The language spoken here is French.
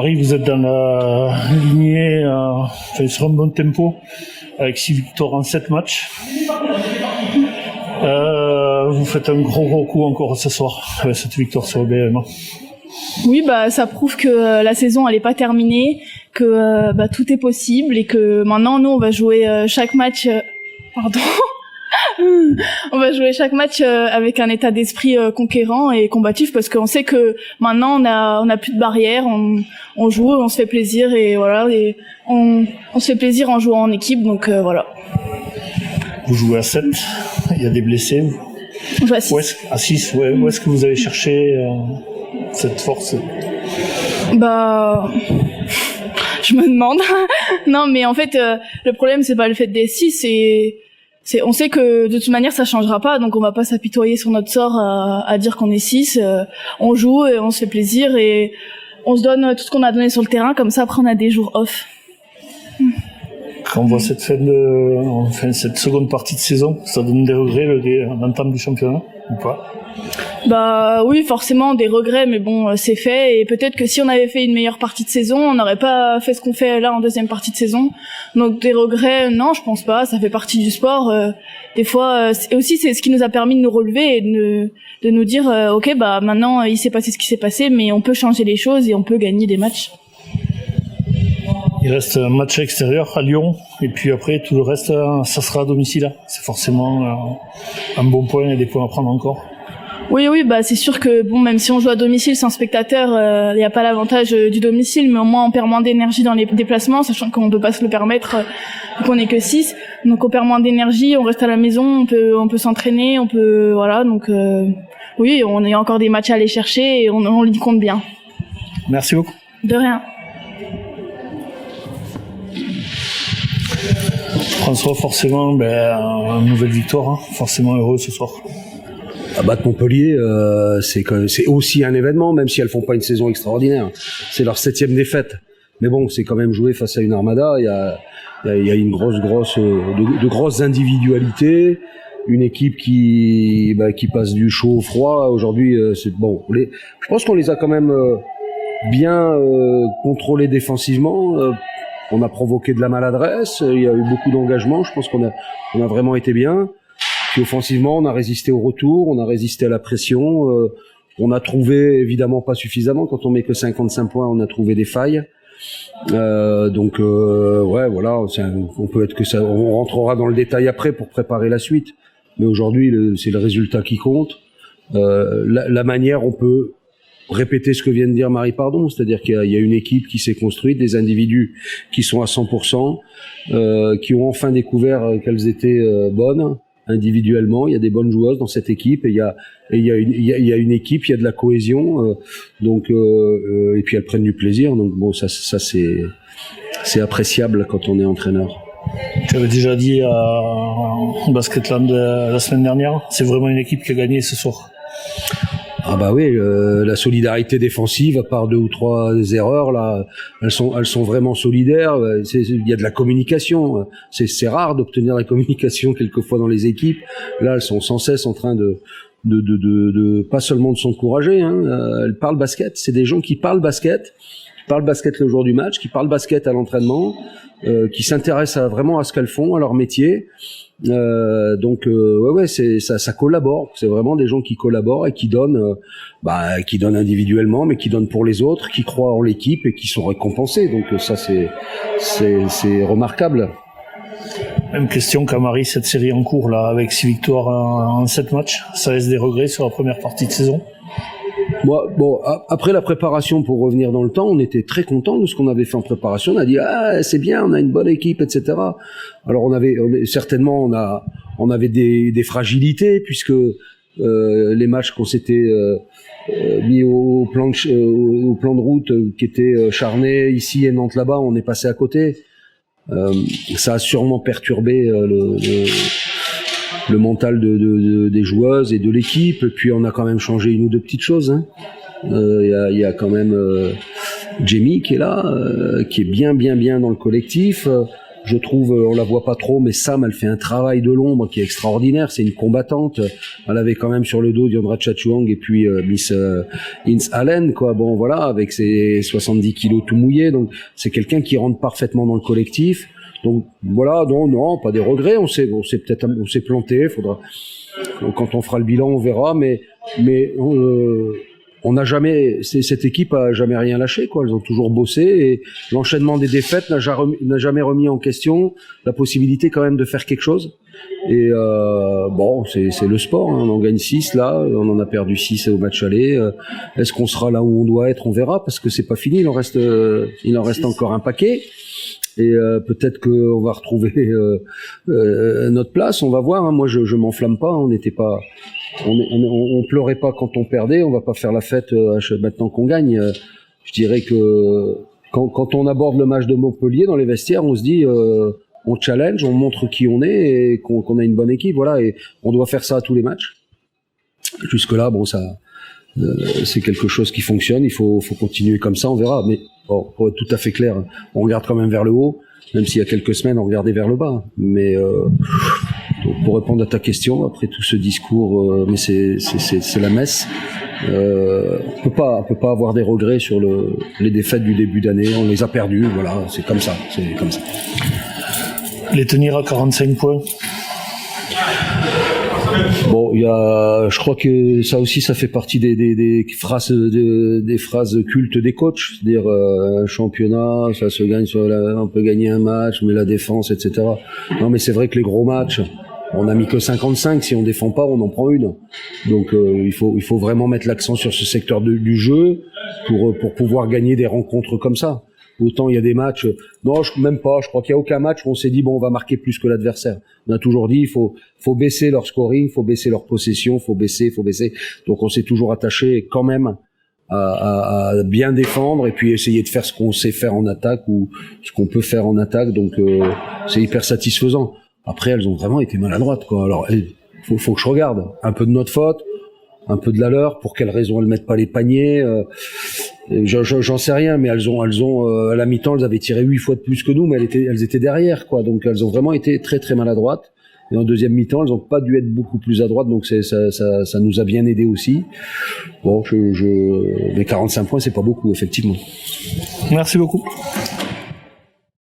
Marie, vous êtes dans la lignée, sur un bon tempo, avec 6 victoires en 7 matchs. Vous faites un gros coup encore ce soir, avec cette victoire sur le BM. Oui, ça prouve que la saison elle est pas terminée, que tout est possible et que maintenant nous on va jouer chaque match. On va jouer chaque match avec un état d'esprit conquérant et combatif parce qu'on sait que maintenant on a plus de barrières, on joue, on se fait plaisir et voilà, et on se fait plaisir en jouant en équipe, donc voilà. Vous jouez à 7, il y a des blessés. On joue à 6. À 6, ouais. Où est-ce que vous allez chercher cette force? Je me demande. Non, mais en fait, le problème c'est pas le fait des 6, on sait que de toute manière ça changera pas, donc on va pas s'apitoyer sur notre sort à dire qu'on est 6. On joue et on se fait plaisir et on se donne tout ce qu'on a donné sur le terrain, comme ça après on a des jours off. Quand on voit cette cette seconde partie de saison, ça donne des regrets l'entame du championnat ou pas? Oui, forcément des regrets, mais bon, c'est fait et peut-être que si on avait fait une meilleure partie de saison, on n'aurait pas fait ce qu'on fait là en deuxième partie de saison. Donc des regrets, non, je pense pas, ça fait partie du sport. Des fois, c'est ce qui nous a permis de nous relever et de nous dire OK, maintenant il s'est passé ce qui s'est passé, mais on peut changer les choses et on peut gagner des matchs. Il reste un match extérieur à Lyon, et puis après, tout le reste, ça sera à domicile. C'est forcément un bon point et des points à prendre encore. Oui, c'est sûr que même si on joue à domicile sans spectateur, il n'y a pas l'avantage du domicile, mais au moins on perd moins d'énergie dans les déplacements, sachant qu'on ne peut pas se le permettre, qu'on n'est que 6. Donc on perd moins d'énergie, on reste à la maison, on peut s'entraîner, voilà. Donc oui, on a encore des matchs à aller chercher et on y compte bien. Merci beaucoup. De rien. François, forcément, une nouvelle victoire, forcément heureux ce soir. Battre Montpellier, c'est aussi un événement, même si elles font pas une saison extraordinaire. C'est leur 7e défaite. Mais bon, c'est quand même jouer face à une armada. Il y a une de grosses individualités, une équipe qui passe du chaud au froid. Aujourd'hui, c'est bon. Je pense qu'on les a quand même bien contrôlés défensivement. On a provoqué de la maladresse, il y a eu beaucoup d'engagement, je pense qu'on a vraiment été bien. Puis offensivement, on a résisté au retour, on a résisté à la pression, on a trouvé évidemment pas suffisamment, quand on met que 55 points, on a trouvé des failles. Ouais, voilà, on peut être que ça, on rentrera dans le détail après pour préparer la suite. Mais aujourd'hui, c'est le résultat qui compte. La manière, on peut répéter ce que vient de dire Marie Pardon, c'est-à-dire qu'il y a une équipe qui s'est construite, des individus qui sont à 100%, qui ont enfin découvert qu'elles étaient bonnes individuellement. Il y a des bonnes joueuses dans cette équipe et il y a une équipe, il y a de la cohésion, et puis elles prennent du plaisir. Donc bon, ça c'est appréciable quand on est entraîneur. Tu avais déjà dit à Basketland la semaine dernière, c'est vraiment une équipe qui a gagné ce soir. Ah oui, la solidarité défensive, à part 2 ou 3 erreurs là, elles sont vraiment solidaires. Il y a de la communication. C'est rare d'obtenir la communication quelquefois dans les équipes. Là, elles sont sans cesse en train de pas seulement de s'encourager. Elles parlent basket. C'est des gens qui parlent basket le jour du match, qui parlent basket à l'entraînement, qui s'intéressent vraiment à ce qu'elles font, à leur métier. Ça collabore. C'est vraiment des gens qui collaborent et qui donnent individuellement, mais qui donnent pour les autres, qui croient en l'équipe et qui sont récompensés. Donc ça, c'est remarquable. Même question qu'à Marie, cette série en cours là, avec 6 victoires en 7 matchs, ça laisse des regrets sur la première partie de saison? Après la préparation, pour revenir dans le temps, on était très content de ce qu'on avait fait en préparation. On a dit c'est bien, on a une bonne équipe, etc. Alors on avait des fragilités puisque les matchs qu'on s'était mis au plan de route qui était Charnay ici et Nantes là-bas, on est passé à côté. Ça a sûrement perturbé le mental des joueuses et de l'équipe. Et puis on a quand même changé une ou deux petites choses. Il y a quand même Jamie qui est là, qui est bien dans le collectif. je trouve, on la voit pas trop, mais Sam, elle fait un travail de l'ombre qui est extraordinaire. C'est une combattante. Elle avait quand même sur le dos Diandra Chachouang et puis Miss Ins Allen, quoi. Bon, voilà, avec ses 70 kilos tout mouillés. Donc, c'est quelqu'un qui rentre parfaitement dans le collectif. Donc, voilà, non, pas des regrets. On s'est planté. Faudra, quand on fera le bilan, on verra. Mais on n'a jamais, cette équipe a jamais rien lâché, quoi. Elles ont toujours bossé et l'enchaînement des défaites n'a jamais remis en question la possibilité quand même de faire quelque chose. Et bon, c'est le sport, hein. On en gagne 6 là, on en a perdu 6 au match aller. Est-ce qu'on sera là où on doit être? On verra, parce que c'est pas fini. Il en reste encore un paquet. Et peut-être qu'on va retrouver notre place. On va voir, hein. Moi, je m'enflamme pas. On n'était pas. On pleurait pas quand on perdait, on va pas faire la fête maintenant qu'on gagne. Je dirais que quand on aborde le match de Montpellier dans les vestiaires, on se dit on challenge, on montre qui on est et qu'on a une bonne équipe, voilà, et on doit faire ça à tous les matchs. Jusque là, bon, ça c'est quelque chose qui fonctionne, il faut continuer comme ça, on verra. Mais bon, pour être tout à fait clair, on regarde quand même vers le haut, même s'il y a quelques semaines on regardait vers le bas. Mais donc pour répondre à ta question, après tout ce discours, mais c'est la messe. On peut pas avoir des regrets sur les défaites du début d'année. On les a perdues, voilà, c'est comme ça. Les tenir à 45 points. Bon, je crois que ça aussi, ça fait partie des phrases cultes des coachs. C'est-à-dire, un championnat, ça se gagne on peut gagner un match, mais la défense, etc. Non, mais c'est vrai que les gros matchs, on a mis que 55. Si on défend pas, on en prend une. Donc, il faut vraiment mettre l'accent sur ce secteur du jeu pour pouvoir gagner des rencontres comme ça. Autant il y a des matchs, non, même pas, je crois qu'il y a aucun match où on s'est dit bon, on va marquer plus que l'adversaire. On a toujours dit il faut baisser leur scoring, faut baisser leur possession, faut baisser. Donc on s'est toujours attaché quand même à bien défendre et puis essayer de faire ce qu'on sait faire en attaque ou ce qu'on peut faire en attaque. Donc c'est hyper satisfaisant. Après, elles ont vraiment été maladroites, quoi. Alors faut que je regarde un peu de notre faute, un peu de la leur. Pour quelles raisons elles mettent pas les paniers? J'en sais rien, mais elles ont à la mi-temps, elles avaient tiré 8 fois de plus que nous, mais elles étaient derrière, quoi. Donc elles ont vraiment été très très maladroites. Et en deuxième mi-temps, elles ont pas dû être beaucoup plus à droite, donc ça nous a bien aidé aussi. Bon, les 45 points, c'est pas beaucoup, effectivement. Merci beaucoup.